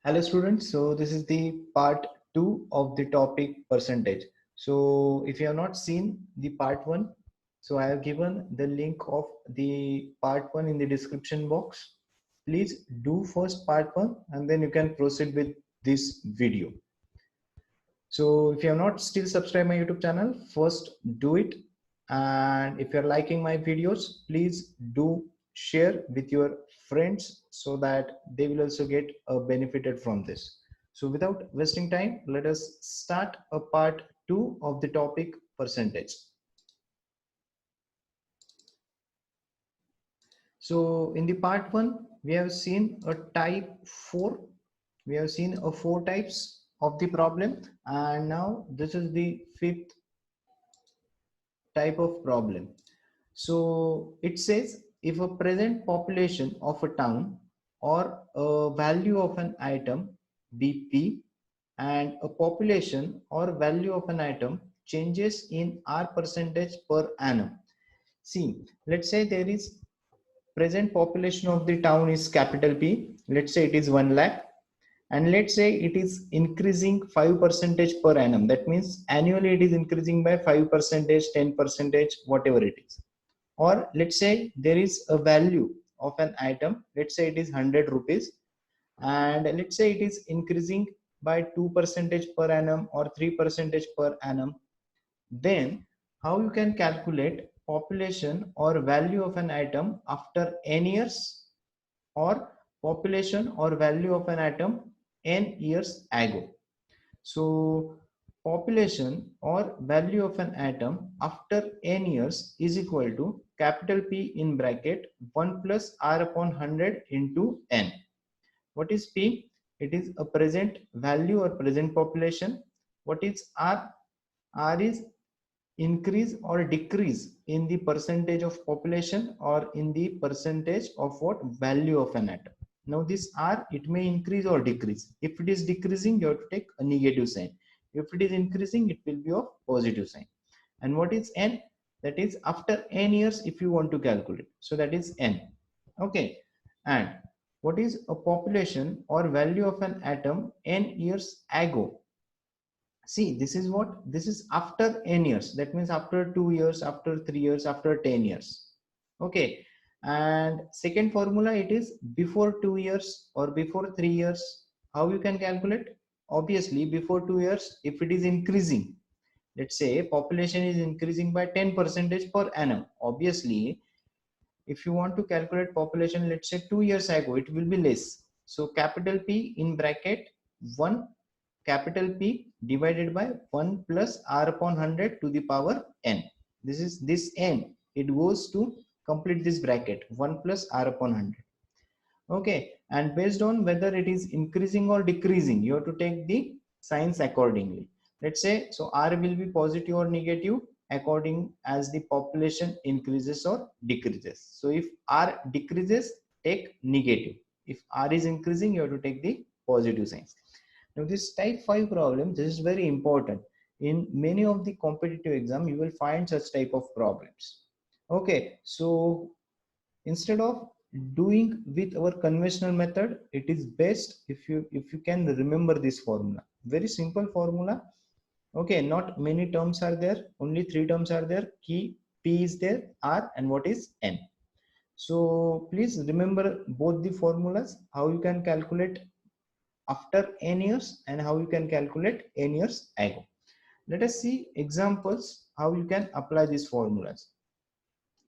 Hello students, so this is the part 2 of the topic percentage. So if you have not seen the part 1, so I have given the link of the part 1 in the description box. Please do first part 1 and then you can proceed with this video. So if you have not still subscribed my YouTube channel, first do it. And if you're liking my videos, please do share with your friends so that they will also get benefited from this. So without wasting time, let us start a part 2 of the topic percentage. So in the part 1, we have seen a type 4. We have seen a 4 types of the problem, and now this is the 5th type of problem. So it says if a present population of a town or a value of an item BP and a population or value of an item changes in R percentage per annum. See, let's say there is present population of the town is capital P. Let's say it is 1 lakh. And let's say it is increasing 5 percentage per annum. That means annually it is increasing by 5 percentage, 10 percentage, whatever it is. Or let's say there is a value of an item. Let's say it is 100 rupees. And let's say it is increasing by 2 percentage per annum or 3 percentage per annum. Then how you can calculate population or value of an item after n years, or population or value of an atom n years ago. So population or value of an atom after n years is equal to capital P in bracket 1 plus R upon 100 into n. What is P? It is a present value or present population. What is R? R is increase or decrease in the percentage of population or in the percentage of what value of an atom. Now this R, it may increase or decrease. If it is decreasing, you have to take a negative sign. If it is increasing, it will be of positive sign. And what is N? That is after n years if you want to calculate. So that is N. Okay. And what is a population or value of an atom n years ago? See, this is what? This is after n years. That means after 2 years, after 3 years, after 10 years. Okay. And second formula, it is before 2 years or before 3 years. How you can calculate? Obviously, before 2 years, if it is increasing, let's say population is increasing by 10 percentage per annum. Obviously, if you want to calculate population, let's say 2 years ago, it will be less. So capital P in bracket 1 capital P divided by 1 plus R upon 100 to the power n. This is this n. It goes to complete this bracket 1 plus R upon 100. Okay. And based on whether it is increasing or decreasing, you have to take the signs accordingly. Let's say, so R will be positive or negative according as the population increases or decreases. So if R decreases, take negative. If R is increasing, you have to take the positive signs. Now this type 5 problem, this is very important. In many of the competitive exam, you will find such type of problems. Okay, so instead of doing with our conventional method, it is best if you can remember this formula. Very simple formula. Okay, not many terms are there, only 3 terms are there. Key P is there, R, and what is N. So please remember both the formulas, how you can calculate after n years and how you can calculate n years ago. Let us see examples how you can apply these formulas.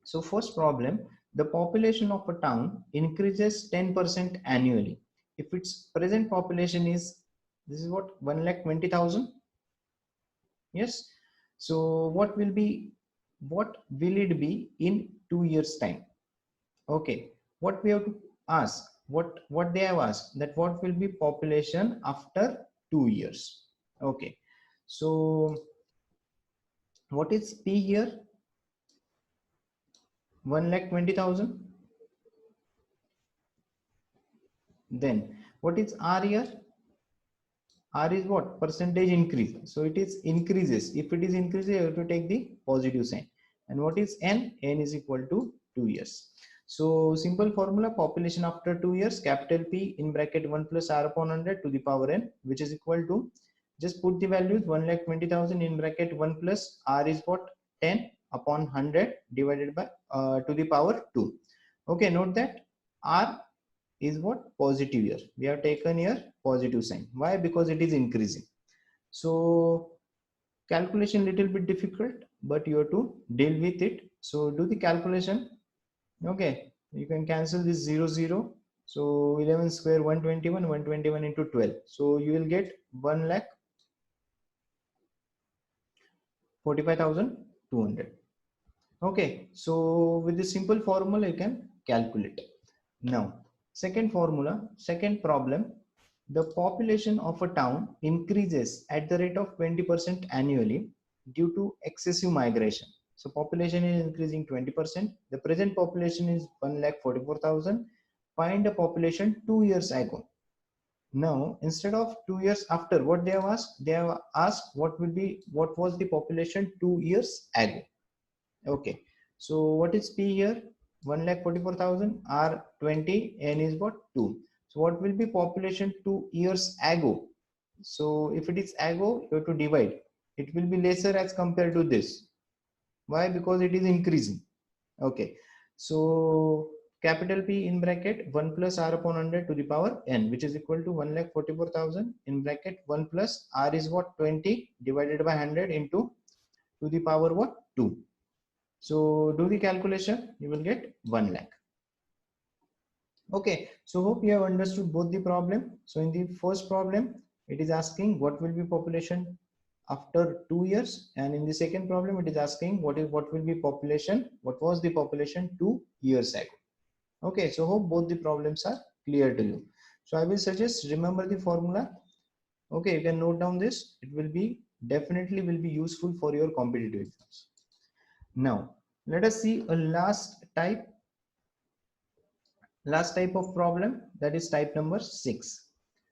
So first problem, the population of a town increases 10% annually. If its present population is, this is what, 1,20,000. Yes. So what will it be in 2 years time? Okay. What we have to ask, what they have asked, that what will be population after 2 years. Okay. So what is P here? 1,20,000. Then what is R here? R is what? Percentage increase. So it is increases. If it is increasing, you have to take the positive sign. And what is N? N is equal to 2 years. So simple formula, population after 2 years, capital P in bracket 1 plus r upon 100 to the power n, which is equal to, just put the values, 1,20,000 in bracket 1 plus r is what, 10 upon 100 divided by to the power 2. Okay, note that r is what, positive here. We have taken here positive sign. Why? Because it is increasing. So calculation little bit difficult, but you have to deal with it. So do the calculation. Okay, you can cancel this 0 0. So 11 square 121, 121 into 12. So you will get 1,45,200. Okay, so with this simple formula you can calculate. Now, second formula, second problem, the population of a town increases at the rate of 20% annually due to excessive migration. So population is increasing 20%. The present population is 1,44,000. Find a population 2 years ago. Now, instead of 2 years after, what they have asked? They have asked what was the population 2 years ago. Okay, so what is P here? 1,44,000, R 20, N is what? 2. So what will be population 2 years ago? So if it is ago, you have to divide. It will be lesser as compared to this. Why? Because it is increasing. Okay, so capital P in bracket 1 plus R upon 100 to the power N, which is equal to 1,44,000 in bracket 1 plus R is what? 20 divided by 100 into to the power what? 2. So do the calculation, you will get 1 lakh. Okay, so hope you have understood both the problem. So in the first problem, it is asking what will be population after 2 years, and in the second problem, it is asking what will be population, what was the population 2 years ago. Okay, so hope both the problems are clear to you. So I will suggest remember the formula. Okay, you can note down this. It will be definitely will be useful for your competitive exams. Now let us see a last type of problem, that is type number 6.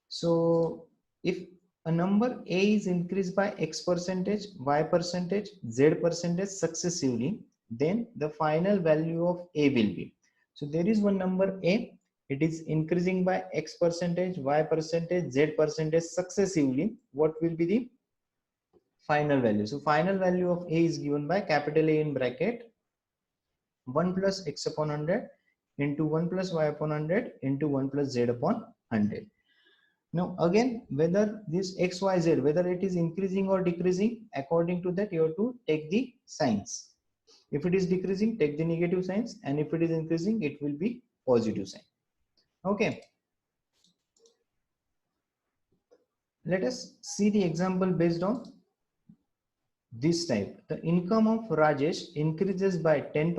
So if a number a is increased by x percentage, y percentage, z percentage successively, then the final value of a will be. So there is one number a, it is increasing by x percentage, y percentage, z percentage successively. What will be the final value? So final value of a is given by capital A in bracket 1 plus x upon 100 into 1 plus y upon 100 into 1 plus z upon 100. Now again, whether this x, y, z, whether it is increasing or decreasing, according to that you have to take the signs. If it is decreasing, take the negative signs, and if it is increasing, it will be positive sign. Okay. Let us see the example based on this type. The income of Rajesh increases by 10%,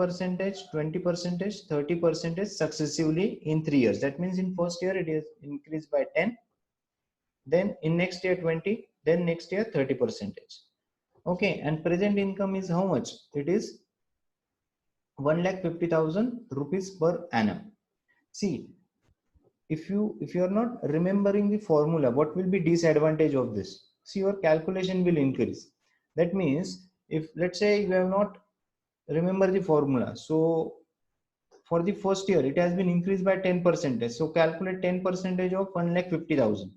20%, 30% successively in 3 years. That means in first year it is increased by 10, then in next year 20, then next year 30%. Okay, and present income is how much? It is 1,50,000 rupees per annum. See, if you are not remembering the formula, what will be disadvantage of this? See, your calculation will increase. That means if let's say you have not remember the formula, so for the first year it has been increased by 10%, so calculate 10% of 1,50,000.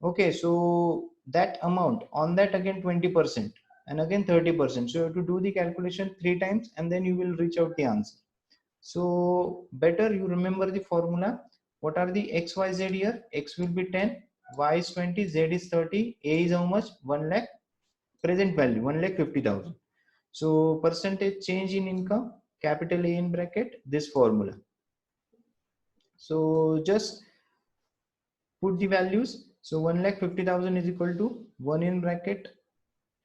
Okay, so that amount on that again 20% and again 30%, so you have to do the calculation 3 times and then you will reach out the answer. So better you remember the formula. What are the x, y, z here? X will be 10, y is 20, z is 30, a is how much? 1 lakh, present value 1,50,000. So percentage change in income, capital A in bracket, this formula. So just put the values. So 1,50,000 is equal to 1 in bracket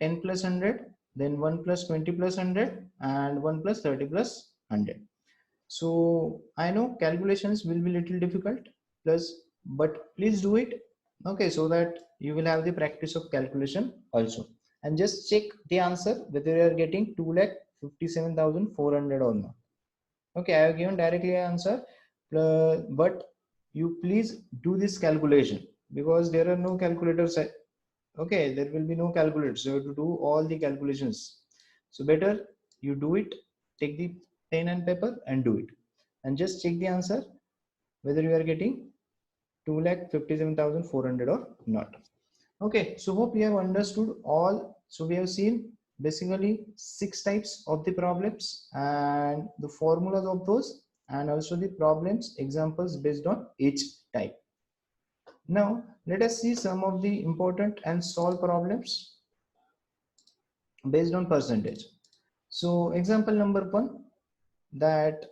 10 plus 100, then 1 plus 20 plus 100, and 1 plus 30 plus 100. So I know calculations will be little difficult, but please do it. Okay, so that you will have the practice of calculation also, and just check the answer whether you are getting 2,57,400 or not. Okay, I have given directly answer, but you please do this calculation because there are no calculators. Okay, there will be no calculators, so you have to do all the calculations. So better you do it, take the pen and paper and do it. and just check the answer whether you are getting 2,57,400 or not. Okay, so hope you have understood all. So we have seen basically 6 types of the problems and the formulas of those, and also the problems examples based on each type. Now let us see some of the important and solved problems based on percentage. So example number 1, that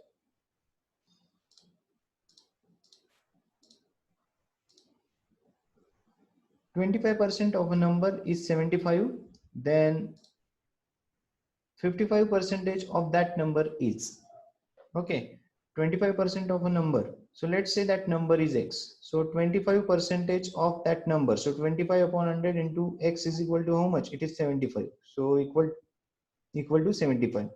25% of a number is 75, then 55% of that number is, okay, 25% of a number. So let's say that number is x. So 25% of that number. So 25 upon 100 into x is equal to how much? It is 75. So equal to 75.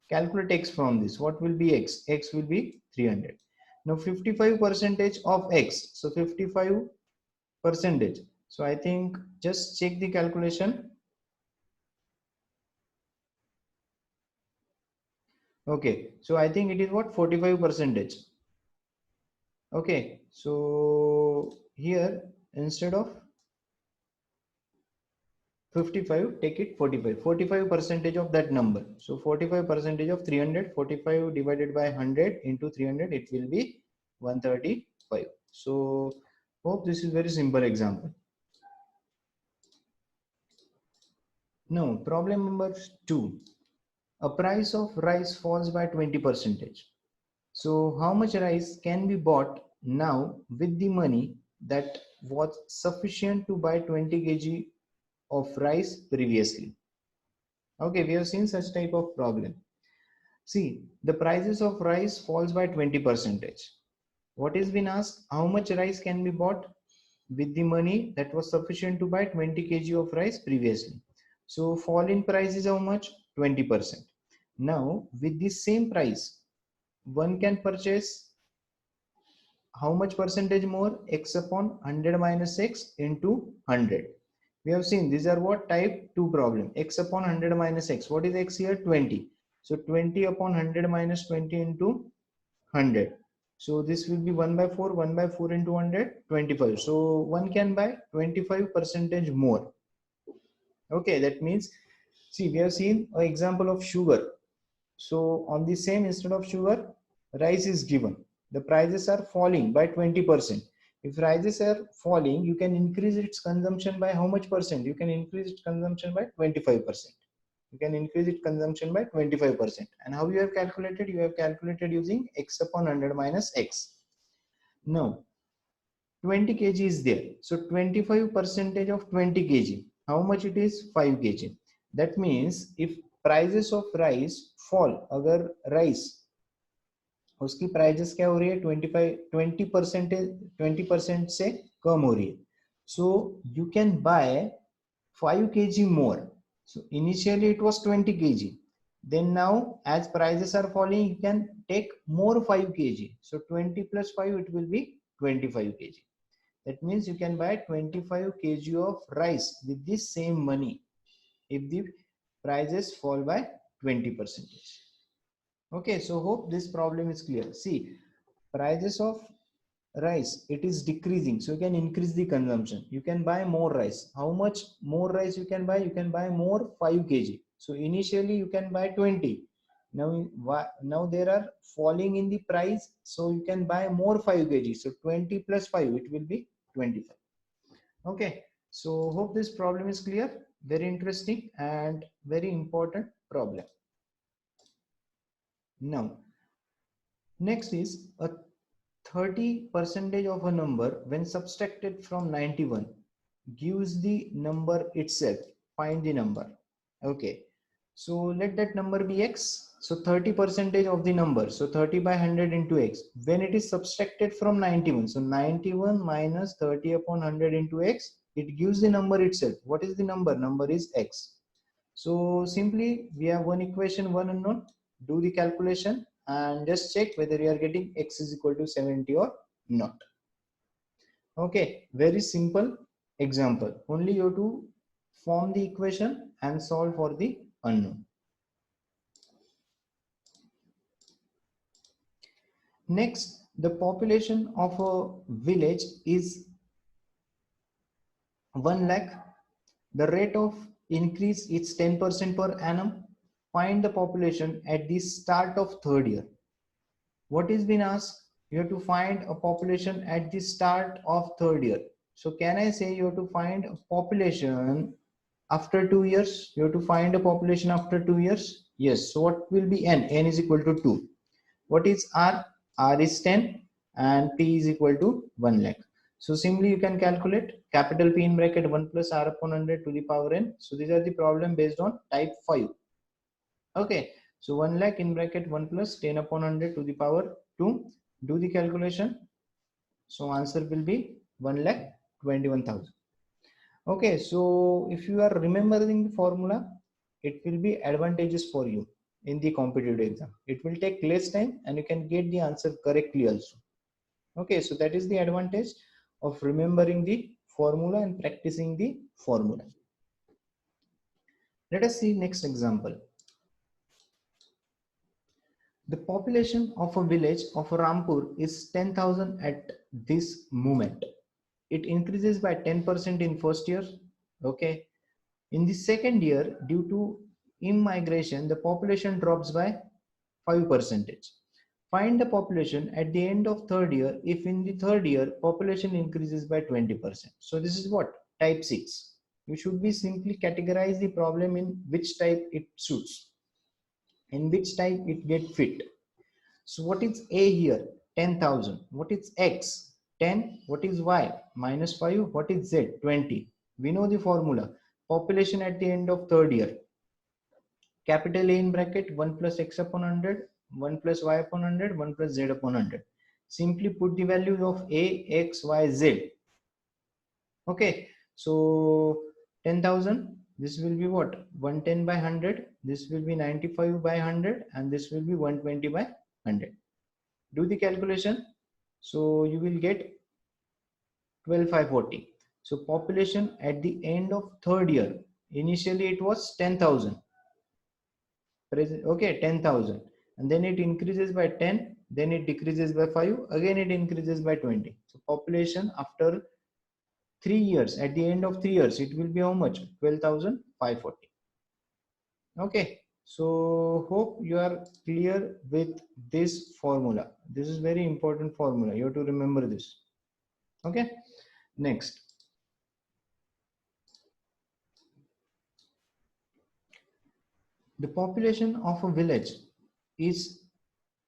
Calculate x from this. What will be x? X will be 300. Now 55% of x. So 55%. So I think just check the calculation. Okay, so I think it is what, 45%. Okay, so here instead of 55, take it 45 percentage of that number. So 45% of 300, 45 divided by 100 into 300, it will be 135. So hope this is very simple example. Now problem number 2, a price of rice falls by 20%. So how much rice can be bought now with the money that was sufficient to buy 20 kg of rice previously? Okay, we have seen such type of problem. See, the prices of rice falls by 20%. What is been asked? How much rice can be bought with the money that was sufficient to buy 20 kg of rice previously? So fall in price is how much? 20%. Now with the same price, one can purchase how much percentage more? X upon 100 minus x into 100. We have seen these are what, type 2 problem. X upon 100 minus x. What is x here? 20. So 20 upon 100 minus 20 into 100. So this will be 1 by 4. 1 by 4 into 100, 25. So one can buy 25% more. Okay, that means, see, we have seen an example of sugar. So on the same, instead of sugar, rice is given. The prices are falling by 20%. If prices are falling, you can increase its consumption by how much percent? You can increase its consumption by 25%. You can increase its consumption by 25%. And how you have calculated? You have calculated using x upon 100 minus x. Now, 20 kg is there. So 25% of 20 kg. How much it is? 5 kg. That means if prices of rice fall, अगर rice उसकी prices क्या हो रही है? 20% से कम हो रही है. So you can buy 5 kg more. So initially it was 20 kg. Then now as prices are falling, you can take more 5 kg. So 20 plus 5, it will be 25 kg. That means you can buy 25 kg of rice with this same money if the prices fall by 20%. Okay, so hope this problem is clear. See, prices of rice, it is decreasing, so you can increase the consumption. You can buy more rice. How much more rice you can buy? You can buy more 5 kg. So initially you can buy 20. Now there are falling in the price, so you can buy more 5 kg. So 20 plus 5, it will be 25. Okay, so hope this problem is clear. Very interesting and very important problem. Now next is a 30% of a number when subtracted from 91 gives the number itself. Find the number. Okay, so let that number be x. So 30% of the number, so 30 by 100 into x, when it is subtracted from 91, so 91 minus 30 upon 100 into x, it gives the number itself. What is the number? Number is x. So simply we have one equation, one unknown. Do the calculation and just check whether you are getting x is equal to 70 or not. Okay, very simple example. Only you have to form the equation and solve for the unknown. Next, the population of a village is 1 lakh. The rate of increase is 10% per annum. Find the population at the start of third year. What is been asked? You have to find a population at the start of third year. So can I say you have to find a population after 2 years? You have to find a population after 2 years? Yes. So what will be n? N is equal to 2. What is R? R is 10 and P is equal to 1 lakh. So simply you can calculate capital P in bracket 1 plus R upon 100 to the power n. So these are the problem based on type 5. Okay. So 1 lakh in bracket 1 plus 10 upon 100 to the power 2. Do the calculation. So answer will be 1 lakh 21,000. Okay. So if you are remembering the formula, it will be advantageous for you in the competitive exam. It will take less time and you can get the answer correctly also. Okay, so that is the advantage of remembering the formula and practicing the formula. Let us see next example. The population of a village of Rampur is 10,000 at this moment. It increases by 10% in first year. Okay. In the second year, due to immigration, the population drops by 5%. Find the population at the end of third year if in the third year population increases by 20%. So this is what? Type 6. You should be simply categorize the problem in which type it suits, in which type it get fit. So what is A here? 10,000. What is X? 10. What is Y? Minus 5. What is Z? 20. We know the formula. Population at the end of third year. Capital A in bracket 1 plus X upon 100, 1 plus Y upon 100, 1 plus Z upon 100. Simply put the values of A, X, Y, Z. Okay. So 10,000. This will be what? 110 by 100. This will be 95 by 100. And this will be 120 by 100. Do the calculation. So you will get 12,540. So population at the end of third year. Initially it was 10,000. Okay, 10,000. And then it increases by 10. Then it decreases by 5. Again it increases by 20. So population after 3 years, at the end of 3 years, it will be how much? 12,540. Okay. So hope you are clear with this formula. This is very important formula. You have to remember this. Okay. Next. The population of a village is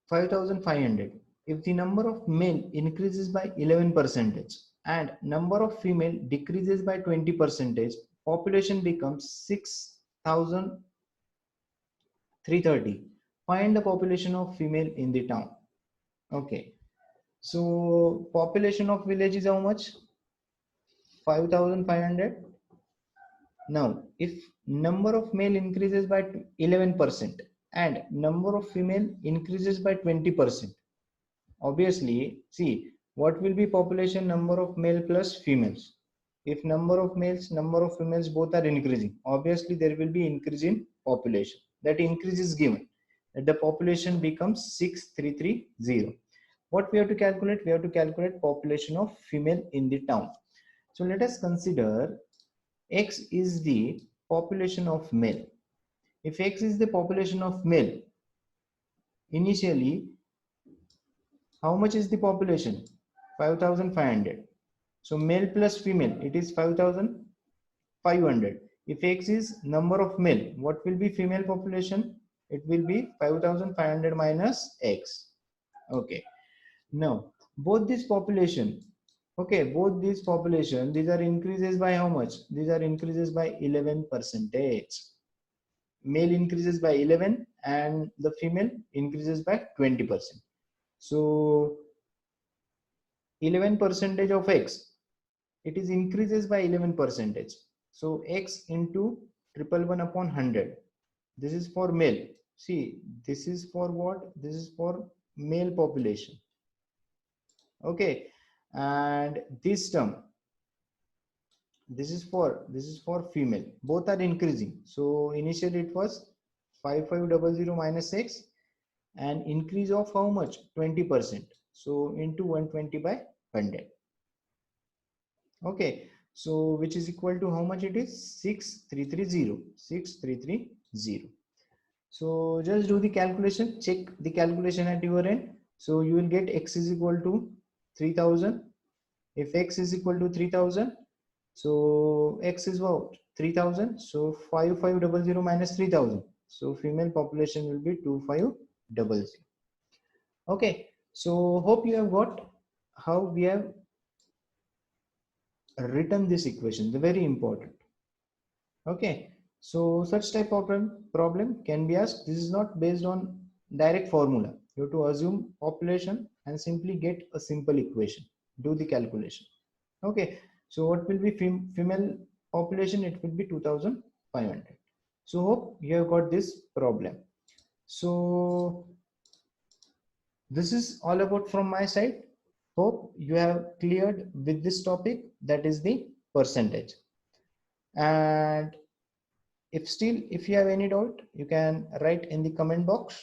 5,500. If the number of male increases by 11% and number of female decreases by 20%, population becomes 6,330. Find the population of female in the town. Okay. So population of village is how much? 5,500. Now, if number of male increases by 11% and number of female increases by 20%, obviously, see, what will be population number of male plus females? If number of males, number of females both are increasing, obviously there will be increase in population. That increase is given. The population becomes 6,330. What we have to calculate? We have to calculate population of female in the town. So let us consider X is the population of male. If X is the population of male, initially, how much is the population? 5,500. So male plus female, it is 5,500. If X is number of male, what will be female population? It will be 5,500 minus X. Okay. Now, both this population, okay, both these population, these are increases by how much? These are increases by 11%. Male increases by 11 and the female increases by 20%. So 11% of X, it is increases by 11%. So X into 111 upon 100. This is for male. See, this is for what? This is for male population. Okay. And this term, this is for female. Both are increasing. So initially it was 5,500 minus X and increase of how much? 20%. So into 120 by 100. Okay, so which is equal to how much it is? 6330. So just do the calculation, check the calculation at your end. So you will get x is equal to 3000. If x is equal to 3000, so x is what? 3000. So 5500 minus 3000. So female population will be 2500. Okay, so hope you have got how we have written this equation. The very important. Okay, so such type of problem can be asked. This is not based on direct formula. You have to assume population and simply get a simple equation. Do the calculation. Okay, so what will be female population? It will be 2500. So hope you have got this problem. So this is all about from my side. Hope you have cleared with this topic, that is the percentage. And if you have any doubt, you can write in the comment box,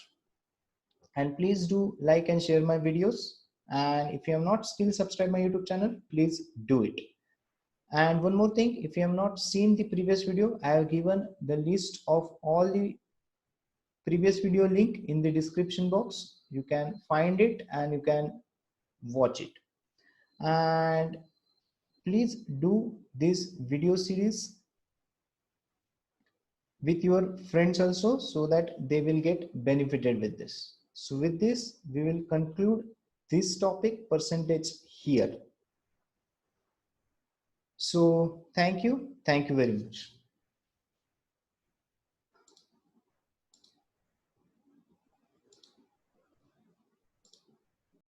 and please do like and share my videos. And if you have not still subscribed my YouTube channel, please do it. And one more thing, if you have not seen the previous video, I have given the list of all the previous video link in the description box. You can find it and you can watch it. And please do this video series with your friends also, so that they will get benefited with this. So with this, we will conclude this topic percentage here. So thank you very much.